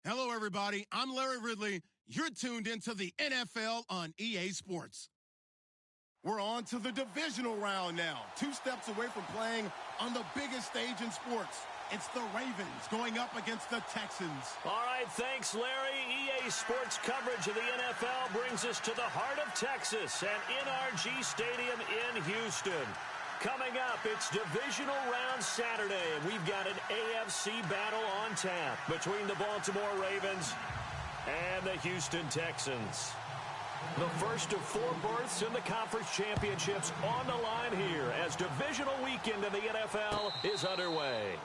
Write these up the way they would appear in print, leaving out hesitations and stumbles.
Hello, everybody. I'm Larry Ridley. You're tuned into the NFL on EA Sports. We're on to the divisional round now. 2 steps away from playing on the biggest stage in sports. It's the Ravens going up against the Texans. All right, thanks, Larry. EA Sports coverage of the NFL brings us to the heart of Texas at NRG Stadium in Houston. Coming up, it's Divisional Round Saturday, and we've got an AFC battle on tap between the Baltimore Ravens and the Houston Texans. The first of 4 berths in the conference championships on the line here as Divisional weekend in the NFL is underway.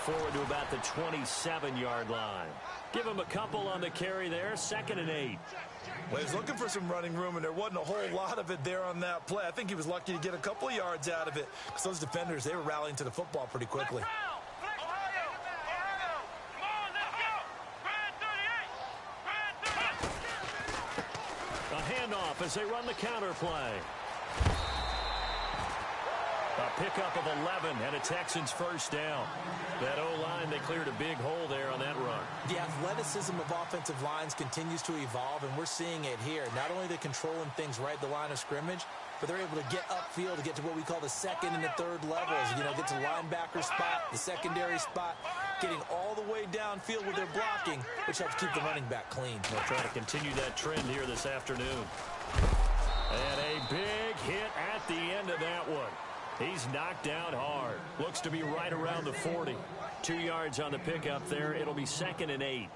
Forward to about the 27-yard line. Give him a couple on the carry there, 2nd and 8. Well, he was looking for some running room, and there wasn't a whole lot of it there on that play. I think he was lucky to get a couple of yards out of it because those defenders, they were rallying to the football pretty quickly. A handoff as they run the counter play. A pickup of 11 and a Texans first down. That O-line, they cleared a big hole there on that run. The athleticism of offensive lines continues to evolve, and we're seeing it here. Not only are they controlling things right at the line of scrimmage, but they're able to get upfield to get to what we call the 2nd and the 3rd levels. You know, get to the linebacker spot, the secondary spot, getting all the way downfield with their blocking, which helps keep the running back clean. They'll try to continue that trend here this afternoon. And a big hit at the end of that one. He's knocked down hard. Looks to be right around the 40. 2 yards on the pickup there. It'll be 2nd and 8.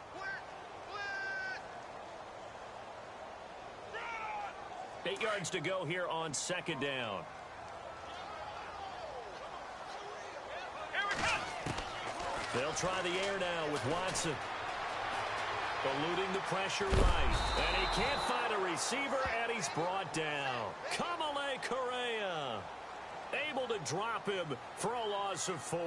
Eight yards to go here on 2nd down. They'll try the air now with Watson. Eluding the pressure right. And he can't find a receiver, and he's brought down. Kamale Correa. Able to drop him for a loss of 4.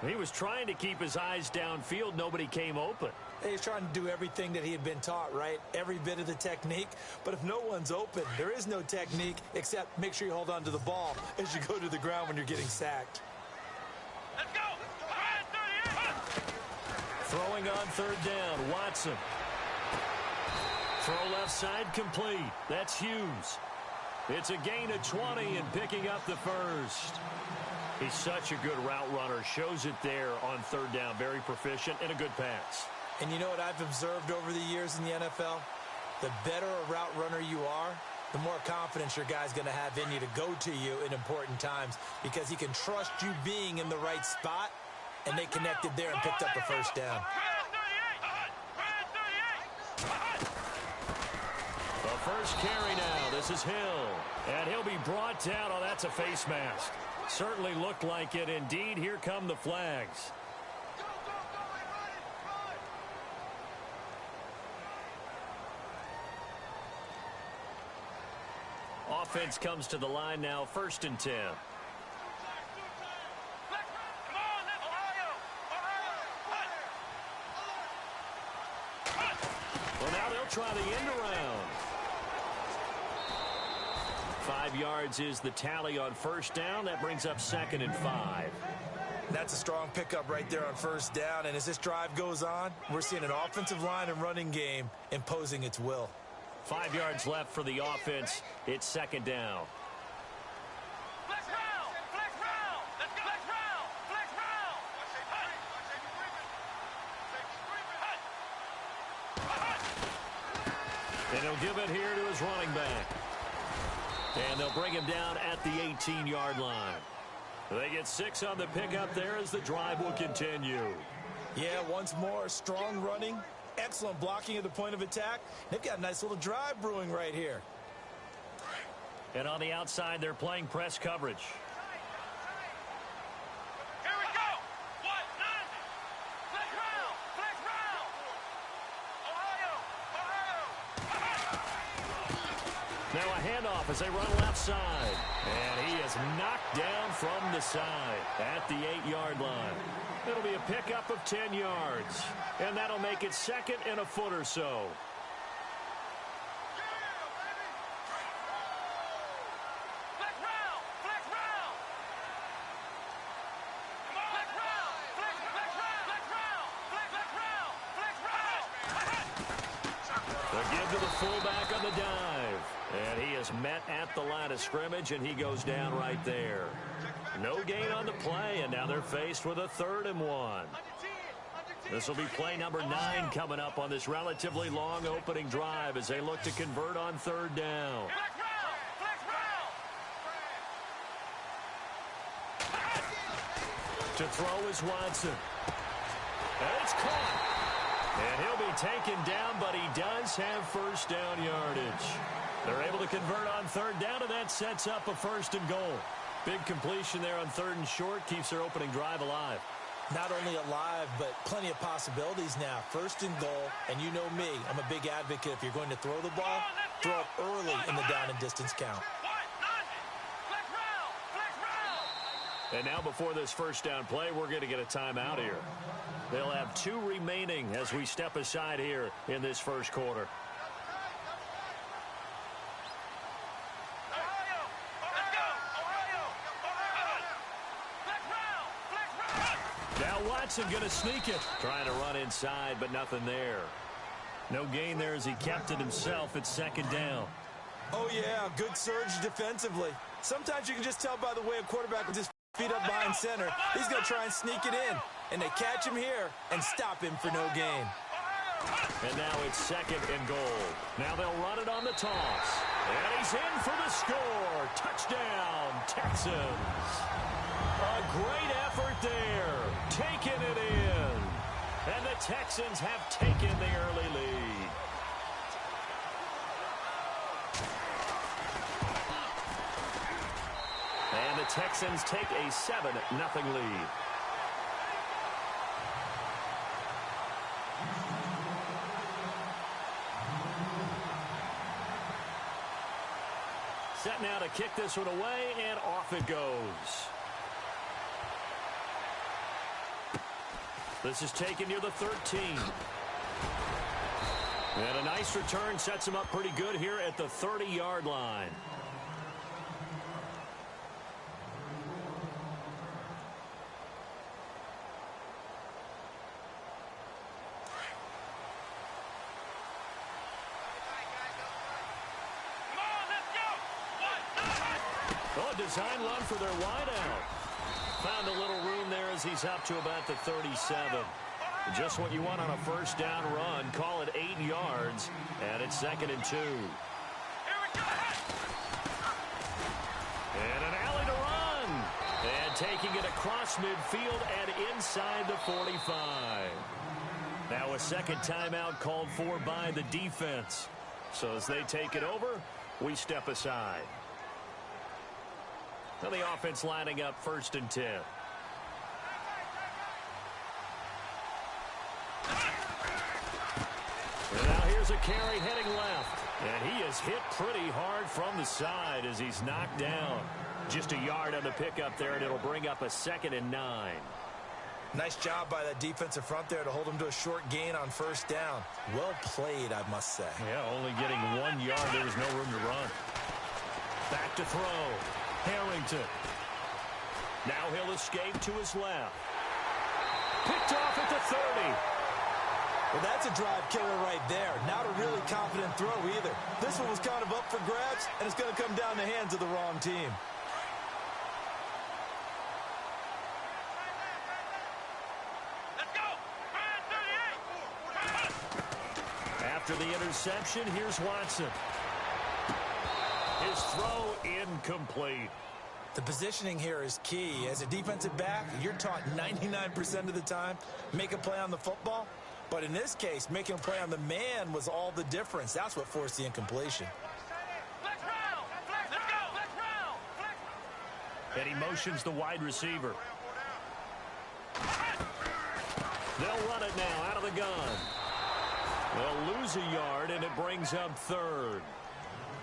He was trying to keep his eyes downfield. Nobody came open. He's trying to do everything that he had been taught, right? Every bit of the technique. But if no one's open, there is no technique except make sure you hold on to the ball as you go to the ground when you're getting sacked. Let's go! Throwing on 3rd down, Watson. Throw left side complete. That's Hughes. It's a gain of 20 and picking up the first. He's such a good route runner. Shows it there on 3rd down. Very proficient and a good pass. And you know what I've observed over the years in the NFL? The better a route runner you are, the more confidence your guy's going to have in you to go to you in important times because he can trust you being in the right spot, and they connected there and picked up a first down. The first carry now. This is Hill. And he'll be brought down. Oh, that's a face mask. Certainly looked like it. Indeed, here come the flags. Offense comes to the line now, 1st and 10. Well, now they'll try the end around. 5 yards is the tally on 1st down. That brings up 2nd and 5. That's a strong pickup right there on 1st down. And as this drive goes on, we're seeing an offensive line and running game imposing its will. 5 yards left for the offense. It's 2nd down. Flex round! Flex round! Let's go! Flex round! Flex round! And he'll give it here to his running back. And they'll bring him down at the 18-yard line. They get 6 on the pickup there as the drive will continue. Yeah, once more, strong running, excellent blocking at the point of attack. They've got a nice little drive brewing right here. And on the outside, they're playing press coverage. Here we go. 1-9. Flex round. Flex round. Ohio. Now a handoff as they run left side. And he is knocked down from the side at the 8-yard line. It'll be a pickup of 10 yards. And that'll make it second and a foot or so. Flex round. Flex round. Flex round. Flex round. Flex round. Flex round. Flex round. The give to the fullback on the dive. And he is met at the line of scrimmage, and he goes down right there. No gain on the play, and now they're faced with a 3rd and 1. This will be play number 9 coming up on this relatively long opening drive as they look to convert on 3rd down. Flex round. Flex round. To throw is Watson. And it's caught. And he'll be taken down, but he does have 1st down yardage. They're able to convert on 3rd down, and that sets up a 1st and goal. Big completion there on 3rd and short keeps their opening drive alive. Not only alive, but plenty of possibilities now. 1st and goal, and you know me, I'm a big advocate. If you're going to throw the ball, throw it early in the down and distance count. Flex round. Flex round. And now before this 1st down play, we're going to get a timeout here. They'll have 2 remaining as we step aside here in this 1st quarter. Watson going to sneak it. Trying to run inside, but nothing there. No gain there as he kept it himself at 2nd down. Oh, yeah, good surge defensively. Sometimes you can just tell by the way a quarterback with his feet up behind center, he's going to try and sneak it in. And they catch him here and stop him for no gain. And now it's 2nd and goal. Now they'll run it on the toss. And he's in for the score. Touchdown, Texans. A great effort there, taking it in. And the Texans have taken the early lead. And the Texans take a 7-0 lead. Set now to kick this one away, and off it goes. This is taken near the 13. And a nice return sets him up pretty good here at the 30-yard line. Oh, a design run for their wideout. Found a little room there as he's up to about the 37. Just what you want on a 1st down run. Call it 8 yards, and it's 2nd and 2. And an alley to run. And taking it across midfield and inside the 45. Now a 2nd timeout called for by the defense. So as they take it over, we step aside. Now the offense lining up 1st and 10. And now here's a carry heading left. And he is hit pretty hard from the side as he's knocked down. Just a yard on the pickup there, and it'll bring up a 2nd and 9. Nice job by that defensive front there to hold him to a short gain on 1st down. Well played, I must say. Yeah, only getting 1 yard. There was no room to run. Back to throw. Harrington. Now he'll escape to his left. Picked off at the 30. Well, that's a drive killer right there. Not a really confident throw either. This one was kind of up for grabs, and it's going to come down the hands of the wrong team. Let's go. 38. After the interception, here's Watson. His throw incomplete. The positioning here is key. As a defensive back, you're taught 99% of the time, make a play on the football. But in this case, making a play on the man was all the difference. That's what forced the incompletion. Flex round. Flex. Let's go. And he motions the wide receiver. They'll run it now out of the gun. They'll lose a yard, and it brings up third.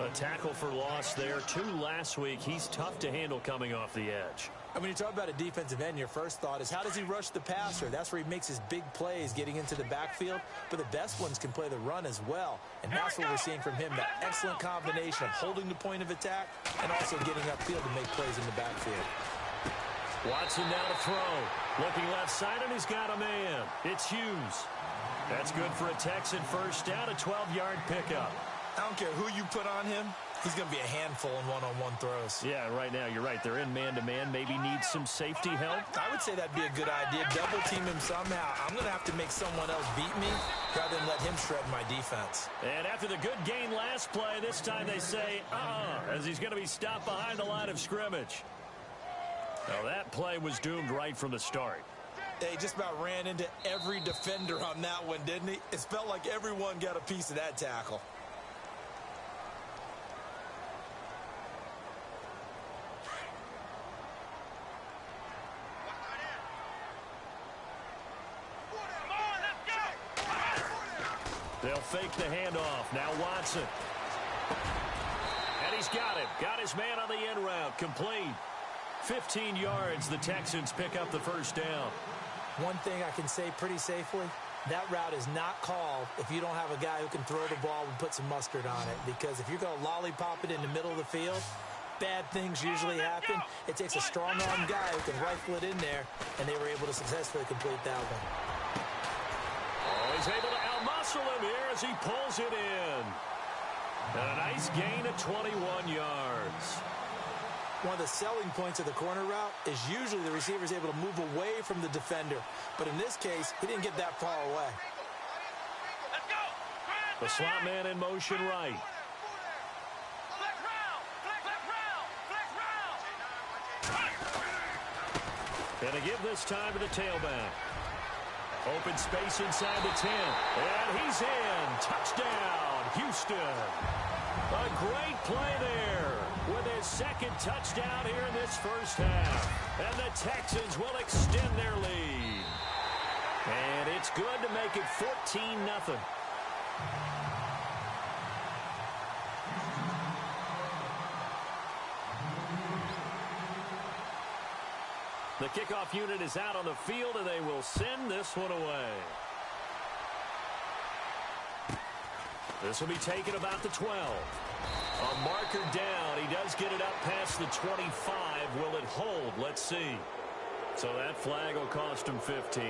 A tackle for loss there. 2 last week. He's tough to handle coming off the edge. And when you talk about a defensive end, your first thought is, how does he rush the passer? That's where he makes his big plays, getting into the backfield. But the best ones can play the run as well. And that's what we're seeing from him, that excellent combination of holding the point of attack and also getting upfield to make plays in the backfield. Watson now to throw. Looking left side, and he's got a man. It's Hughes. That's good for a Texan first down, a 12-yard pickup. I don't care who you put on him. He's going to be a handful in one-on-one throws. Yeah, right now, you're right. They're in man-to-man. Maybe needs some safety help. I would say that'd be a good idea. Double team him somehow. I'm going to have to make someone else beat me rather than let him shred my defense. And after the good gain last play, this time they say, as he's going to be stopped behind the line of scrimmage. Now, that play was doomed right from the start. He just about ran into every defender on that one, didn't he? It felt like everyone got a piece of that tackle. They'll fake the handoff. Now Watson. And he's got it. Got his man on the end route. Complete. 15 yards. The Texans pick up the first down. One thing I can say pretty safely, that route is not called if you don't have a guy who can throw the ball and put some mustard on it. Because if you're going to lollipop it in the middle of the field, bad things usually happen. It takes a strong-arm guy who can rifle it in there, and they were able to successfully complete that one. Oh, he's able to out-muscle him here as he pulls it in. And a nice gain of 21 yards. One of the selling points of the corner route is usually the receiver is able to move away from the defender. But in this case, he didn't get that far away. The slot man in motion right. And a give this time to the tailback. Open space inside the 10. And he's in. Touchdown, Houston. A great play there with his second touchdown here in this first half. And the Texans will extend their lead. And it's good to make it 14-0. The kickoff unit is out on the field, and they will send this one away. This will be taken about the 12. A marker down. He does get it up past the 25. Will it hold? Let's see. So that flag will cost him 15.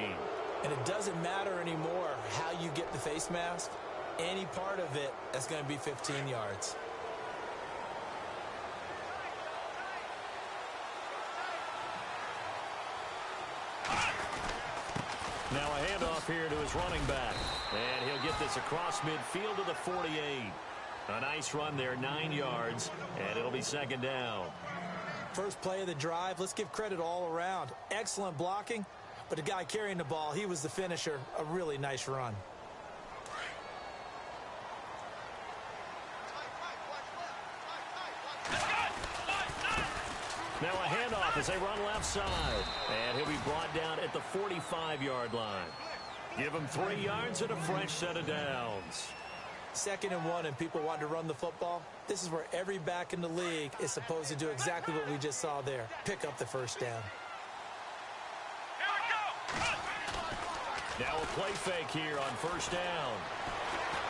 And it doesn't matter anymore how you get the face mask. Any part of it, that's going to be 15 yards. Now a handoff here to his running back. And he'll get this across midfield to the 48. A nice run there, 9 yards, and it'll be second down. First play of the drive, let's give credit all around. Excellent blocking, but the guy carrying the ball, he was the finisher. A really nice run. Now a handoff as they run left side. And he'll be brought down at the 45-yard line. Give him 3 yards and a fresh set of downs. 2nd and 1, and people want to run the football. This is where every back in the league is supposed to do exactly what we just saw there. Pick up the first down. Now a play fake here on first down.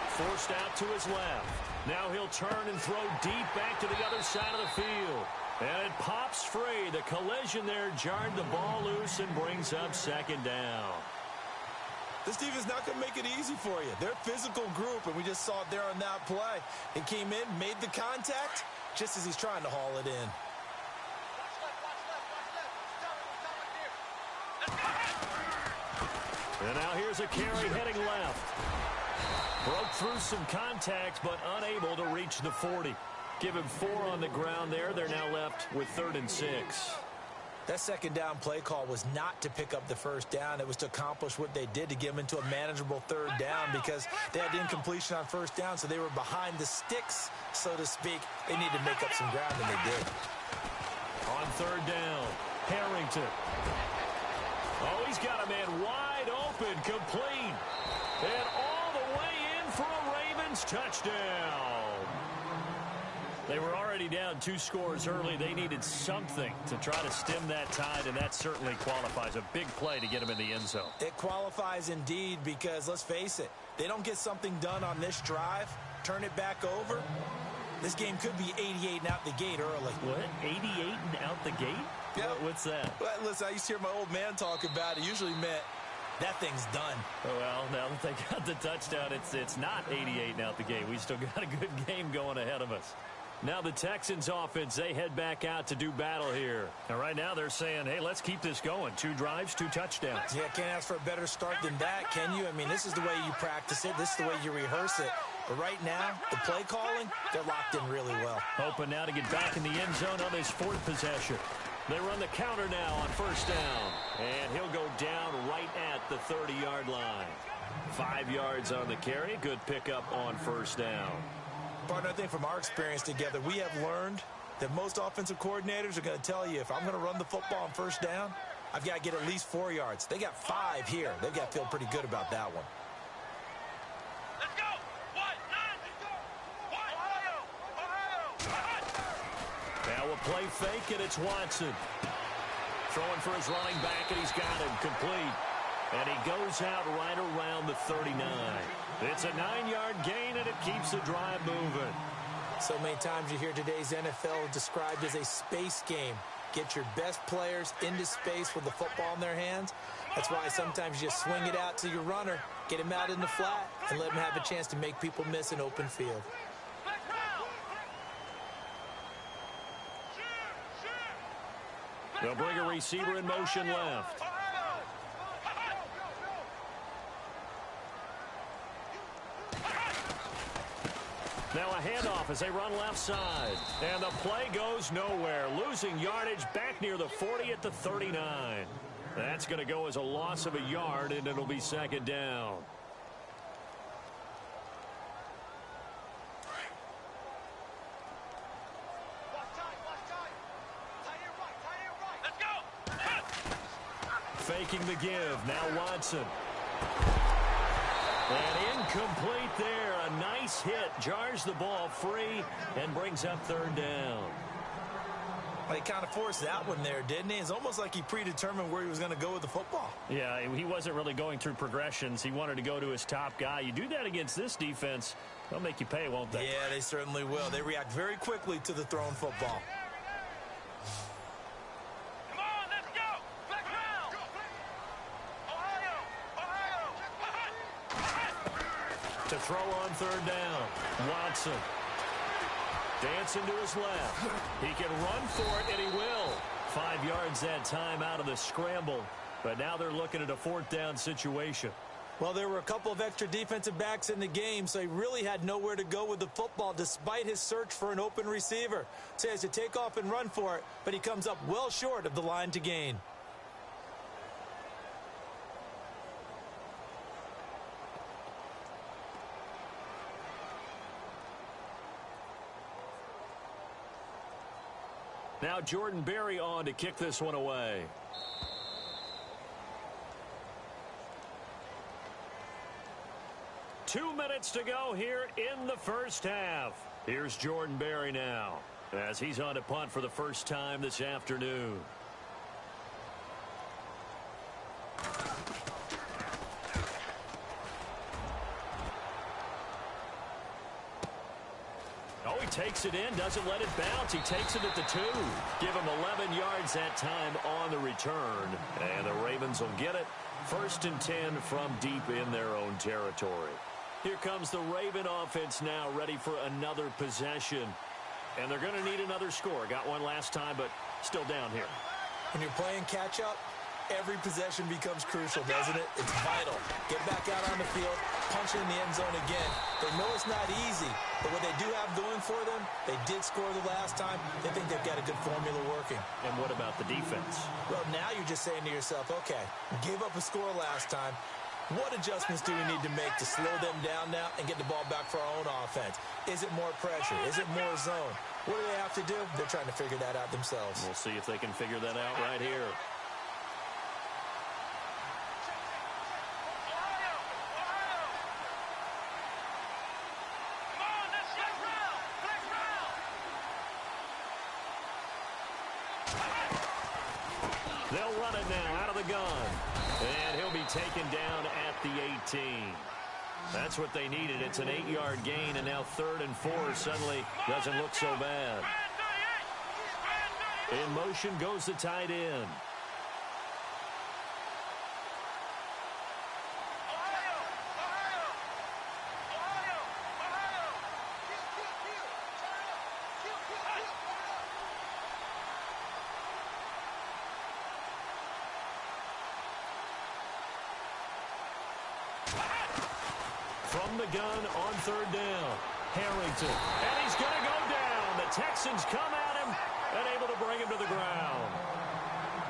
Forced out to his left. Now he'll turn and throw deep back to the other side of the field. And it pops free. The collision there jarred the ball loose and brings up second down. This defense is not going to make it easy for you. They're a physical group, and we just saw it there on that play. He came in, made the contact, just as he's trying to haul it in. And now here's a carry heading left. Broke through some contact, but unable to reach the 40. Give him 4 on the ground there. They're now left with 3rd and 6. That second down play call was not to pick up the first down. It was to accomplish what they did, to get them into a manageable 3rd down, because they had incompletion on first down, so they were behind the sticks, so to speak. They needed to make up some ground, and they did. On On third down, Harrington. Oh, he's got a man wide open, complete. And all the way in for a Ravens touchdown. They were already down 2 scores early. They needed something to try to stem that tide, and that certainly qualifies. A big play to get them in the end zone. It qualifies indeed because, let's face it, they don't get something done on this drive, turn it back over, this game could be 88 and out the gate early. What? 88 and out the gate? Yeah. What's that? Well, listen, I used to hear my old man talk about it. Usually meant that thing's done. Oh, well, now that they got the touchdown, it's not 88 and out the gate. We still got a good game going ahead of us. Now the Texans offense, they head back out to do battle here. And right now they're saying, hey, let's keep this going. 2 drives, 2 touchdowns. Yeah, can't ask for a better start than that, can you? I mean, this is the way you practice it. This is the way you rehearse it. But right now, the play calling, they're locked in really well. Hoping now to get back in the end zone on this 4th possession. They run the counter now on first down. And he'll go down right at the 30-yard line. 5 yards on the carry. Good pickup on first down. Partner, I think from our experience together, we have learned that most offensive coordinators are going to tell you, if I'm going to run the football on first down, I've got to get at least 4 yards. They got 5 here. They've got to feel pretty good about that one. Let's go! Now a play fake, and it's Watson. Throwing for his running back, and he's got him complete. And he goes out right around the 39. It's a 9-yard gain, and it keeps the drive moving. So many times you hear today's NFL described as a space game. Get your best players into space with the football in their hands. That's why sometimes you just swing it out to your runner, get him out in the flat, and let him have a chance to make people miss an open field. They'll bring a receiver in motion left. Now a handoff as they run left side. And the play goes nowhere. Losing yardage back near the 40 at the 39. That's going to go as a loss of a yard, and it'll be second down. Faking the give. Now Watson. And incomplete there. A nice hit. Jars the ball free and brings up third down. Well, he kind of forced that one there, didn't he? It's almost like he predetermined where he was going to go with the football. Yeah, he wasn't really going through progressions. He wanted to go to his top guy. You do that against this defense, they'll make you pay, won't they? Yeah, they certainly will. They react very quickly to the thrown football. To throw on third down. Watson. Dancing to his left. He can run for it, and he will. 5 yards that time out of the scramble. But now they're looking at a 4th down situation. Well, there were a couple of extra defensive backs in the game, so he really had nowhere to go with the football despite his search for an open receiver. So he has to take off and run for it, but he comes up well short of the line to gain. Now Jordan Berry on to kick this one away. Two minutes to go here in the first half. Here's Jordan Berry now as he's on to punt for the first time this afternoon. Oh, he takes it in, doesn't let it bounce. He takes it at the 2. Give him 11 yards that time on the return. And the Ravens will get it. 1st and 10 from deep in their own territory. Here comes the Raven offense now, ready for another possession. And they're going to need another score. Got one last time, but still down here. When you're playing catch-up, every possession becomes crucial, doesn't it? It's vital. Get back out on the field, punch it in the end zone again. They know it's not easy, but what they do have going for them, they did score the last time. They think they've got a good formula working. And what about the defense? Well, now you're just saying to yourself, okay, we gave up a score last time. What adjustments do we need to make to slow them down now and get the ball back for our own offense? Is it more pressure? Is it more zone? What do they have to do? They're trying to figure that out themselves. We'll see if they can figure that out right here. They'll run it now out of the gun. And he'll be taken down at the 18. That's what they needed. It's an 8-yard gain, and now 3rd and 4 suddenly doesn't look so bad. In motion goes the tight end. From the gun on 3rd down, Harrington, and he's going to go down. The Texans come at him and able to bring him to the ground.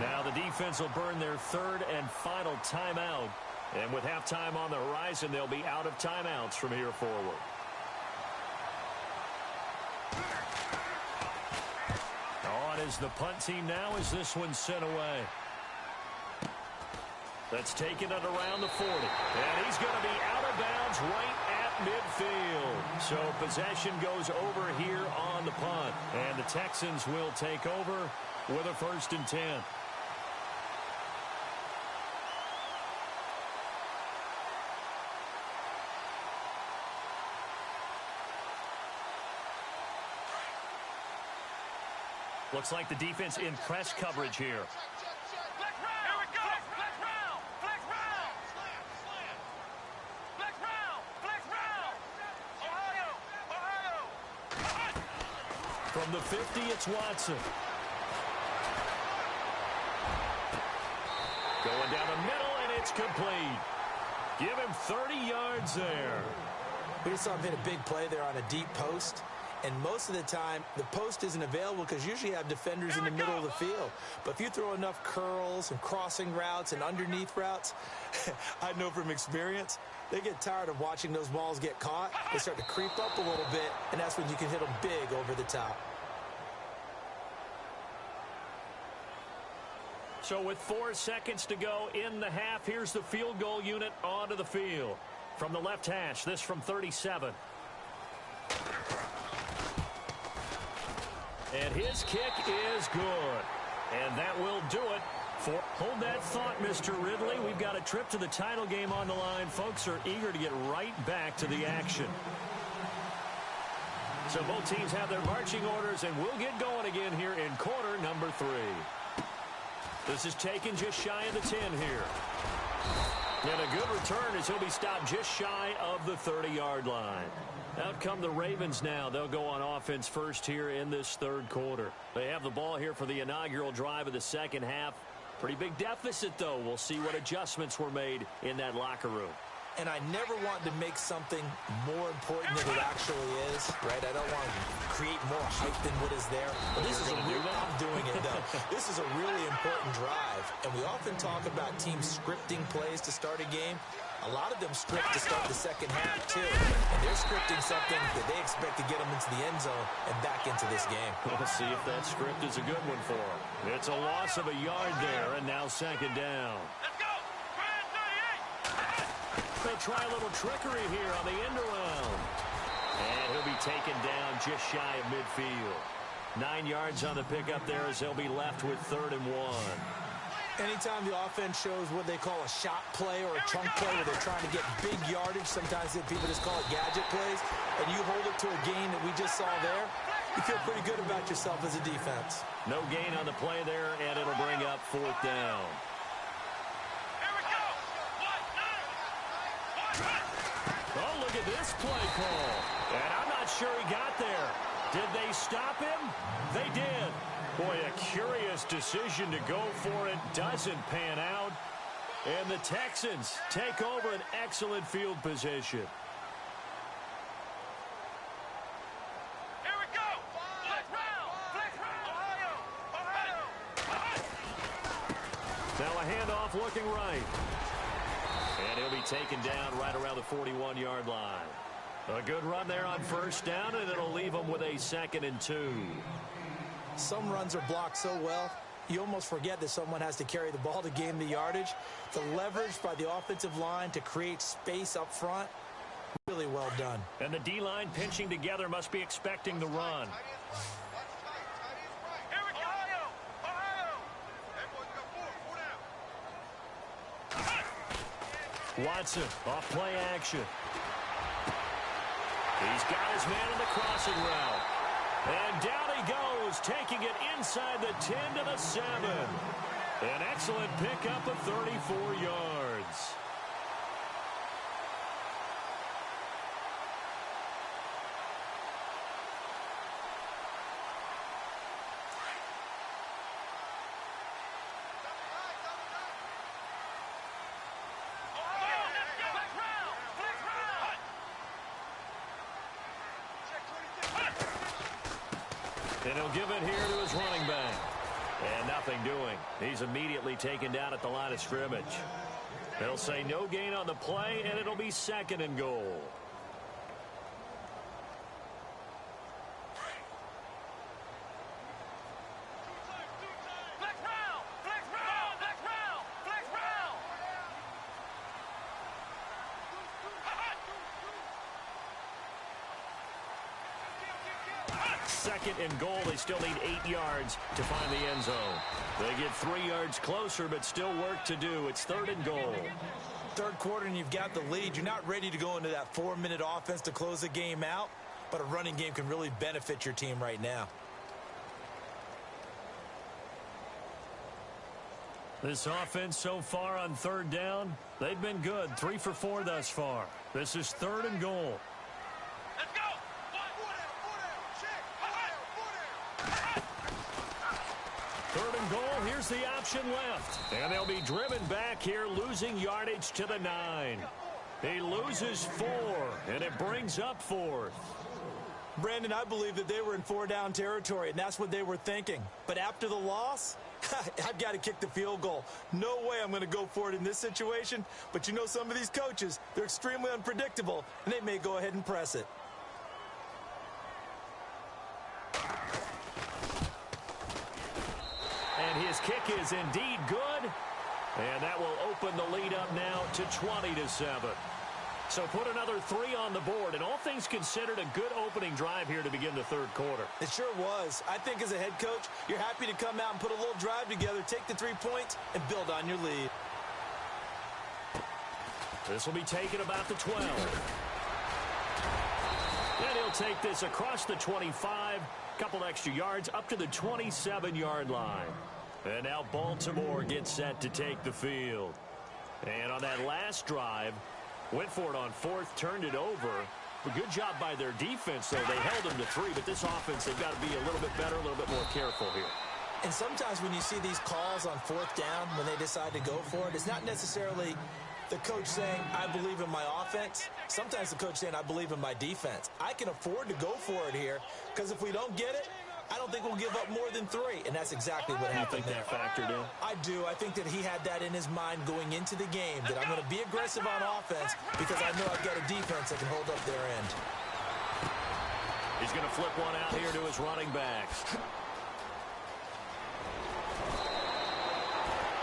Now the defense will burn their 3rd and final timeout, and with halftime on the horizon, they'll be out of timeouts from here forward. On is the punt team now as this one's sent away. That's taken it around the 40. And he's going to be out of bounds right at midfield. So possession goes over here on the punt. And the Texans will take over with a 1st and 10. Looks like the defense in press coverage here. From the 50, it's Watson. Going down the middle, and it's complete. Give him 30 yards there. We just saw him hit a big play there on a deep post. And most of the time, the post isn't available because usually you have defenders in the middle of the field. But if you throw enough curls and crossing routes and underneath routes, I know from experience, they get tired of watching those balls get caught. They start to creep up a little bit, and that's when you can hit them big over the top. So with 4 seconds to go in the half, here's the field goal unit onto the field. From the left hash, this from 37. And his kick is good. And that will do it. Hold that thought, Mr. Ridley. We've got a trip to the title game on the line. Folks are eager to get right back to the action. So both teams have their marching orders, and we'll get going again here in quarter number 3. This is taken just shy of the 10 here. And a good return as he'll be stopped just shy of the 30-yard line. Out come the Ravens now. They'll go on offense first here in this 3rd quarter. They have the ball here for the inaugural drive of the 2nd half. Pretty big deficit, though. We'll see what adjustments were made in that locker room. And I never want to make something more important than it actually is, right? I don't want to create more hype than what is there. But this is a real, I'm doing it, though. This is a really important drive. And we often talk about teams scripting plays to start a game. A lot of them script to start the 2nd half, too. And they're scripting something that they expect to get them into the end zone and back into this game. We'll see if that script is a good one for them. It's a loss of a yard there, and now 2nd down. Let's go! They'll try a little trickery here on the end around. And he'll be taken down just shy of midfield. 9 yards on the pickup there as they'll be left with 3rd and 1. Anytime the offense shows what they call a shot play or a chunk play where they're trying to get big yardage, sometimes people just call it gadget plays, and you hold it to a gain that we just saw there, you feel pretty good about yourself as a defense. No gain on the play there, and it'll bring up 4th down. Oh, look at this play call. And I'm not sure he got there. Did they stop him? They did. Boy, a curious decision to go for it. Doesn't pan out. And the Texans take over an excellent field position. Here we go! Flex round! Flex round! Ohio! Now a handoff looking right. And he'll be taken down right around the 41-yard line. A good run there on first down, and it'll leave them with a 2nd and 2. Some runs are blocked so well, you almost forget that someone has to carry the ball to gain the yardage. The leverage by the offensive line to create space up front, really well done. And the D-line pinching together must be expecting the run. Here we go. Ohio. Watson off play action. He's got his man in the crossing route. And down he goes, taking it inside the 10 to the 7. An excellent pickup of 34 yards. And he'll give it here to his running back. And nothing doing. He's immediately taken down at the line of scrimmage. They'll say no gain on the play, and it'll be 2nd and goal. Second and goal. They still need 8 yards to find the end zone. They get 3 yards closer, but still work to do. It's 3rd and goal. Third quarter and you've got the lead. You're not ready to go into that 4-minute offense to close the game out, but a running game can really benefit your team right now. This offense so far on 3rd down, they've been good. 3 for 4 thus far. This is 3rd and goal. Let's go. 3rd and goal. Here's the option left. And they'll be driven back here, losing yardage to the 9. He loses 4, and it brings up 4th. Brandon, I believe that they were in 4-down territory, and that's what they were thinking. But after the loss, I've got to kick the field goal. No way I'm going to go for it in this situation. But you know, some of these coaches, they're extremely unpredictable, and they may go ahead and press it. And his kick is indeed good. And that will open the lead up now to 20-7. So put another 3 on the board. And all things considered, a good opening drive here to begin the 3rd quarter. It sure was. I think as a head coach, you're happy to come out and put a little drive together, take the 3 points, and build on your lead. This will be taken about the 12. And he'll take this across the 25. Couple extra yards up to the 27-yard line. And now Baltimore gets set to take the field. And on that last drive, went for it on 4th, turned it over. A good job by their defense, though. They held them to 3, but this offense, they've got to be a little bit better, a little bit more careful here. And sometimes when you see these calls on 4th down, when they decide to go for it, it's not necessarily the coach saying, I believe in my offense. Sometimes the coach saying, I believe in my defense. I can afford to go for it here, because if we don't get it, I don't think we'll give up more than 3, and that's exactly what happened there. You think that factored in? I do. I think that he had that in his mind going into the game, that I'm going to be aggressive on offense because I know I've got a defense that can hold up their end. He's going to flip one out here to his running back.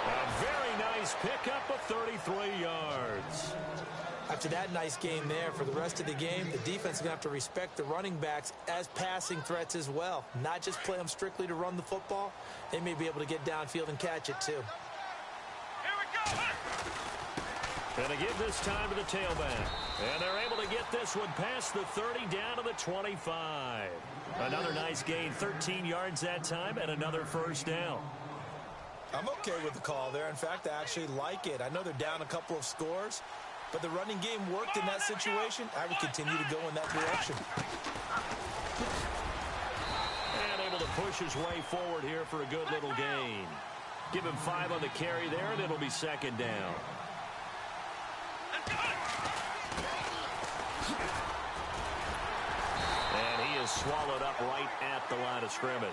A very nice pickup of 33 yards. After that nice game there, for the rest of the game, the defense is going to have to respect the running backs as passing threats as well. Not just play them strictly to run the football. They may be able to get downfield and catch it too. Here we go. And they give this time to the tailback. And they're able to get this one past the 30 down to the 25. Another nice gain, 13 yards that time, and another first down. I'm okay with the call there. In fact, I actually like it. I know they're down a couple of scores, but the running game worked in that situation. I would continue to go in that direction. And able to push his way forward here for a good little gain. Give him 5 on the carry there, and it'll be 2nd down. And he is swallowed up right at the line of scrimmage.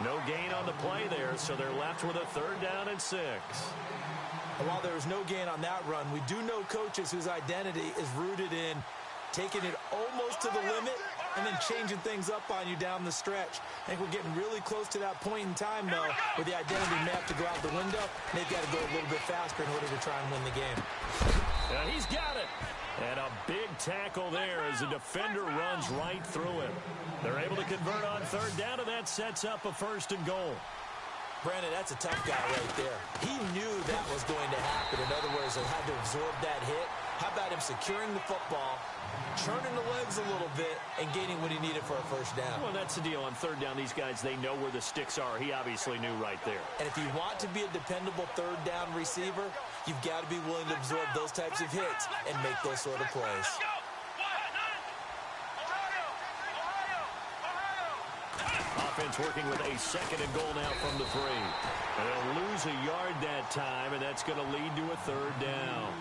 No gain on the play there, so they're left with a 3rd down and 6. And while there was no gain on that run, we do know coaches whose identity is rooted in taking it almost to the limit and then changing things up on you down the stretch. I think we're getting really close to that point in time, though, where the identity may have to go out the window, and they've got to go a little bit faster in order to try and win the game. He's got it. And a big tackle there as the defender runs right through him. They're able to convert on third down, and that sets up a 1st and goal. Brandon, that's a tough guy right there. He knew that was going to happen. In other words, he had to absorb that hit. How about him securing the football, churning the legs a little bit, and gaining what he needed for a 1st down? Well, that's the deal. On third down, these guys, they know where the sticks are. He obviously knew right there. And if you want to be a dependable third down receiver, you've got to be willing to absorb those types of hits and make those sort of plays. Offense working with a 2nd and goal now from the 3. They'll lose a yard that time, and that's going to lead to a 3rd down.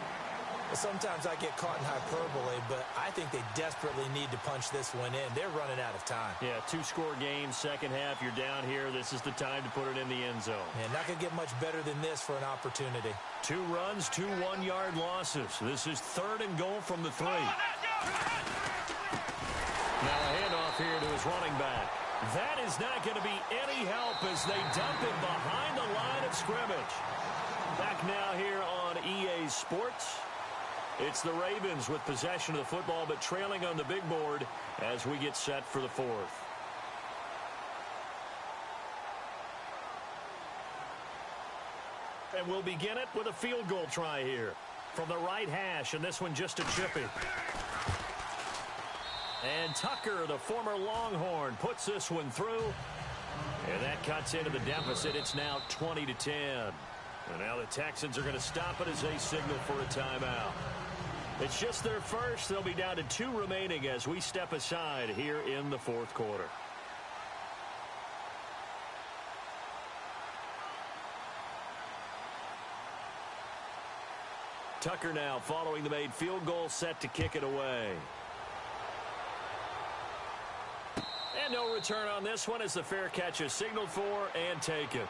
Sometimes I get caught in hyperbole, but I think they desperately need to punch this one in. They're running out of time. Yeah, 2-score game, second half, you're down here. This is the time to put it in the end zone. And not going to get much better than this for an opportunity. 2 runs, 2 one-yard losses. This is 3rd and goal from the 3. Now a handoff here to his running back. That is not going to be any help as they dump him behind the line of scrimmage. Back now here on EA Sports. It's the Ravens with possession of the football, but trailing on the big board as we get set for the 4th. And we'll begin it with a field goal try here from the right hash, and this one just a chippy. And Tucker, the former Longhorn, puts this one through. And that cuts into the deficit. It's now 20-10. And now the Texans are going to stop it as they signal for a timeout. It's just their first. They'll be down to 2 remaining as we step aside here in the 4th quarter. Tucker now following the made field goal, set to kick it away. And no return on this one as the fair catch is signaled for and taken.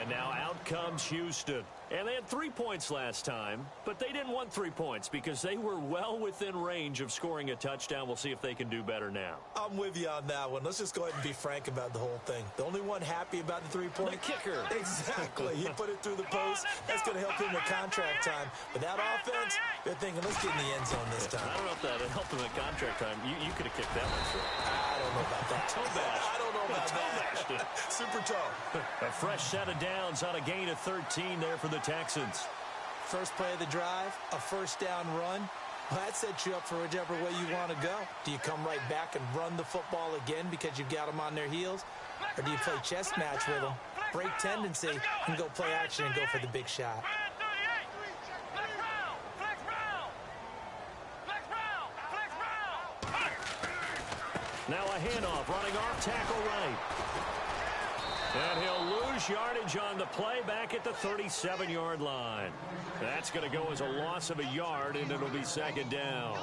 And now out comes Houston. And they had 3 points last time, but they didn't want 3 points because they were well within range of scoring a touchdown. We'll see if they can do better now. I'm with you on that one. Let's just go ahead and be frank about the whole thing. The only one happy about the 3-point? The kicker. Exactly. He put it through the post. That's going to help him in contract time. But that offense, they're thinking, let's get in the end zone this time. I don't know if that helped him in contract time. You could have kicked that one, sir. I don't know about that. Toe bash. I don't know about that. Super toe. A fresh set of downs on a gain of 13 there for the Texans. First play of the drive, a 1st down run. Well, that sets you up for whichever way you want to go. Do you come right back and run the football again because you've got them on their heels? Or do you play chess match with them, break tendency, and go play action and go for the big shot? Now a handoff, running off tackle right. And he'll lose yardage on the play back at the 37-yard line. That's going to go as a loss of a yard, and it'll be 2nd down.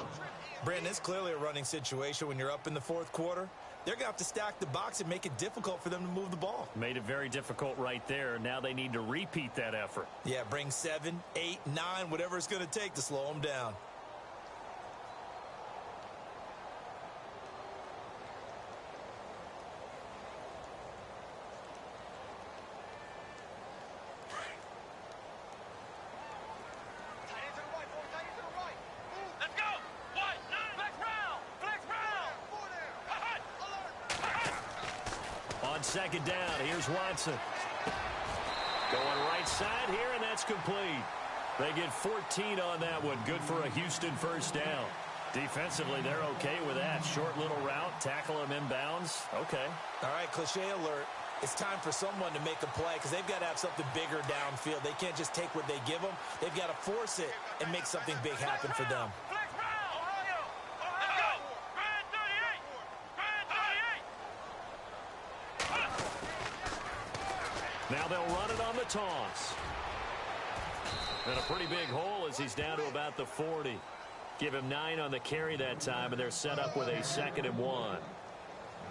Brandon, it's clearly a running situation when you're up in the 4th quarter. They're going to have to stack the box and make it difficult for them to move the ball. Made it very difficult right there. Now they need to repeat that effort. Yeah, bring 7, 8, 9, whatever it's going to take to slow them down. On 2nd down, here's Watson. Going right side here, and that's complete. They get 14 on that one. Good for a Houston 1st down. Defensively, they're okay with that. Short little route, tackle him inbounds. Okay. All right, cliche alert. It's time for someone to make a play because they've got to have something bigger downfield. They can't just take what they give them. They've got to force it and make something big happen for them. Now they'll run it on the toss. And a pretty big hole as he's down to about the 40. Give him 9 on the carry that time, and they're set up with a 2nd and 1.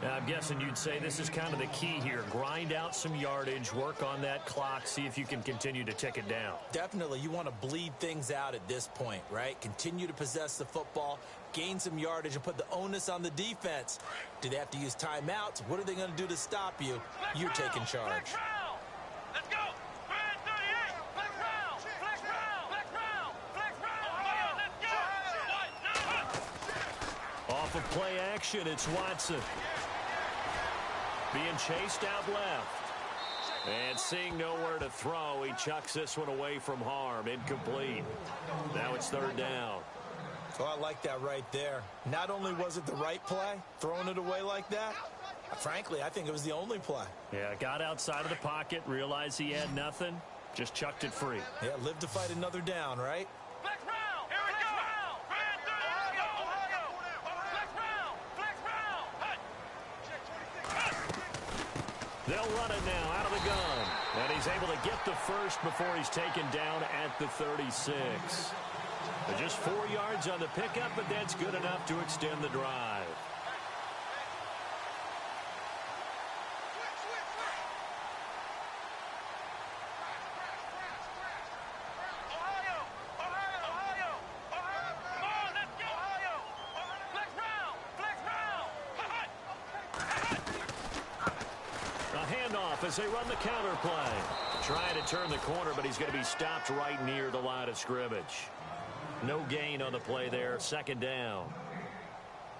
I'm guessing you'd say this is kind of the key here. Grind out some yardage, work on that clock, see if you can continue to tick it down. Definitely, you want to bleed things out at this point, right? Continue to possess the football, gain some yardage, and put the onus on the defense. Do they have to use timeouts? What are they going to do to stop you? You're taking charge. Let's go! Flex round! Flex round! Flex round! Flex round! Let's go! Off of play action, it's Watson. Being chased out left. And seeing nowhere to throw, he chucks this one away from harm. Incomplete. Now it's third down. Oh, I like that right there. Not only was it the right play, throwing it away like that, frankly, I think it was the only play. Yeah, got outside of the pocket, realized he had nothing, just chucked it free. Yeah, live to fight another down, right? Flex round! Here we go! Flex round! Flex round! They'll run it now out of the gun. And he's able to get the first before he's taken down at the 36. Just 4 yards on the pickup, but that's good enough to extend the drive. As they run the counter play. Trying to turn the corner, but he's going to be stopped right near the line of scrimmage. No gain on the play there. Second down.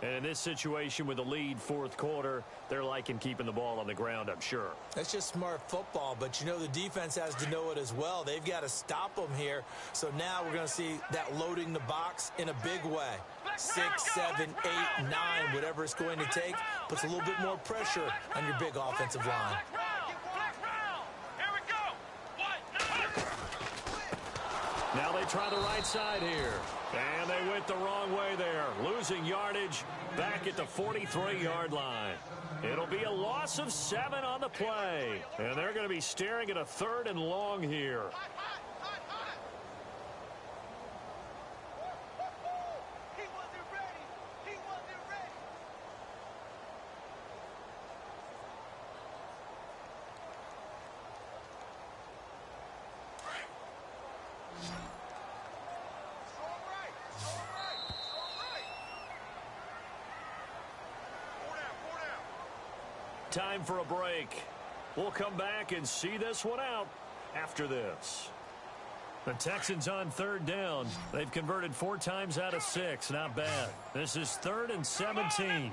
And in this situation with the lead fourth quarter, they're liking keeping the ball on the ground, I'm sure. That's just smart football, but you know the defense has to know it as well. They've got to stop them here. So now we're going to see that loading the box in a big way. 6, 7, 8, 9, whatever it's going to take, puts a little bit more pressure on your big offensive line. Now they try the right side here. And they went the wrong way there. Losing yardage back at the 43-yard line. It'll be a loss of 7 on the play. And they're going to be staring at a 3rd and long here. Time for a break. We'll come back and see this one out after this. The Texans on third down. They've converted 4 times out of 6. Not bad. This is 3rd and 17.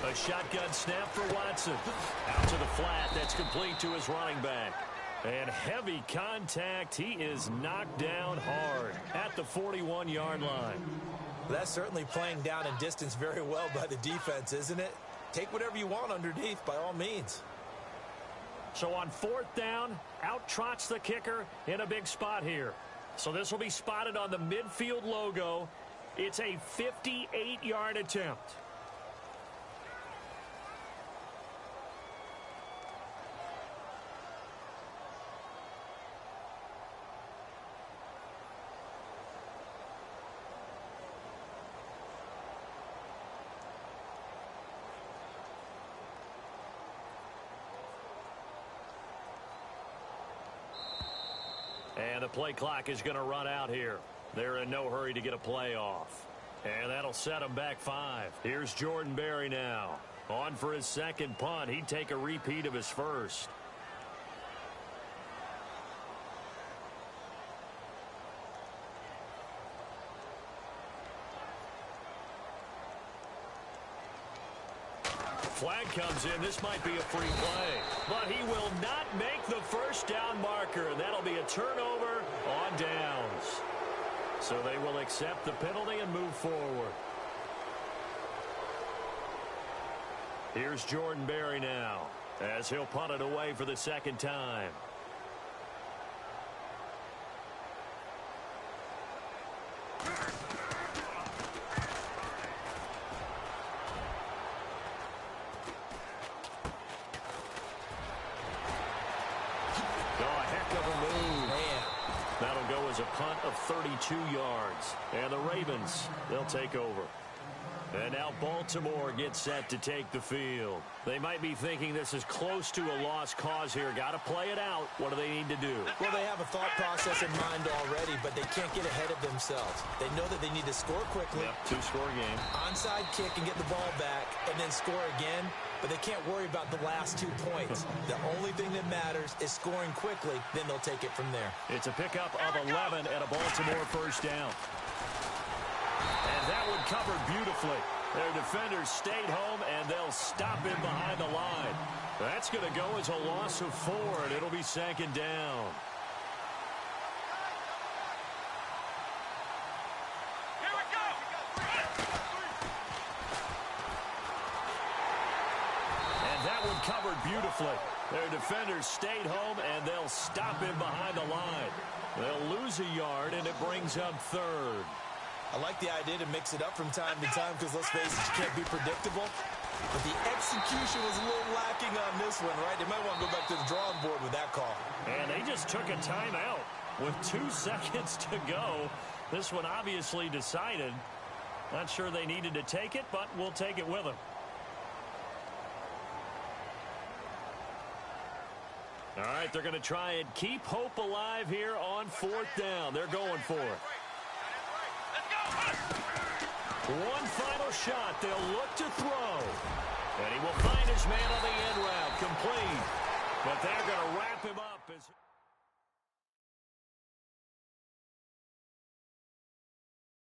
A shotgun snap for Watson. Out to the flat. That's complete to his running back. And heavy contact. He is knocked down hard at the 41-yard line. That's certainly playing down in distance very well by the defense, isn't it? Take whatever you want underneath, by all means. So on 4th down, out trots the kicker in a big spot here. So this will be spotted on the midfield logo. It's a 58-yard attempt. And the play clock is going to run out here. They're in no hurry to get a play off. And that'll set them back 5. Here's Jordan Berry now. On for his second punt. He'd take a repeat of his first. Flag comes in. This might be a free play. But he will not make the first down marker. That'll be a turnover on downs. So they will accept the penalty and move forward. Here's Jordan Berry now as he'll punt it away for the second time. a punt of 32 yards. And the Ravens, they'll take over. And now Baltimore gets set to take the field. They might be thinking this is close to a lost cause here. Got to play it out. What do they need to do? Well, they have a thought process in mind already, but they can't get ahead of themselves. They know that they need to score quickly. Yep, two-score game. Onside kick and get the ball back and then score again, but they can't worry about the last 2 points. The only thing that matters is scoring quickly, then they'll take it from there. It's a pickup of 11 and a Baltimore first down. And that one covered beautifully. Their defenders stayed home, and they'll stop him behind the line. That's going to go as a loss of 4, and it'll be second down. Here we go. And that one covered beautifully. Their defenders stayed home, and they'll stop him behind the line. They'll lose a yard, and it brings up third. I like the idea to mix it up from time to time because, let's face it, you can't be predictable. But the execution was a little lacking on this one, right? They might want to go back to the drawing board with that call. And they just took a timeout with 2 seconds to go. This one obviously decided. Not sure they needed to take it, but we'll take it with them. All right, they're going to try and keep hope alive here on 4th down. They're going for it. One final shot. They'll look to throw. And he will find his man on the end route. Complete. But they're going to wrap him up as...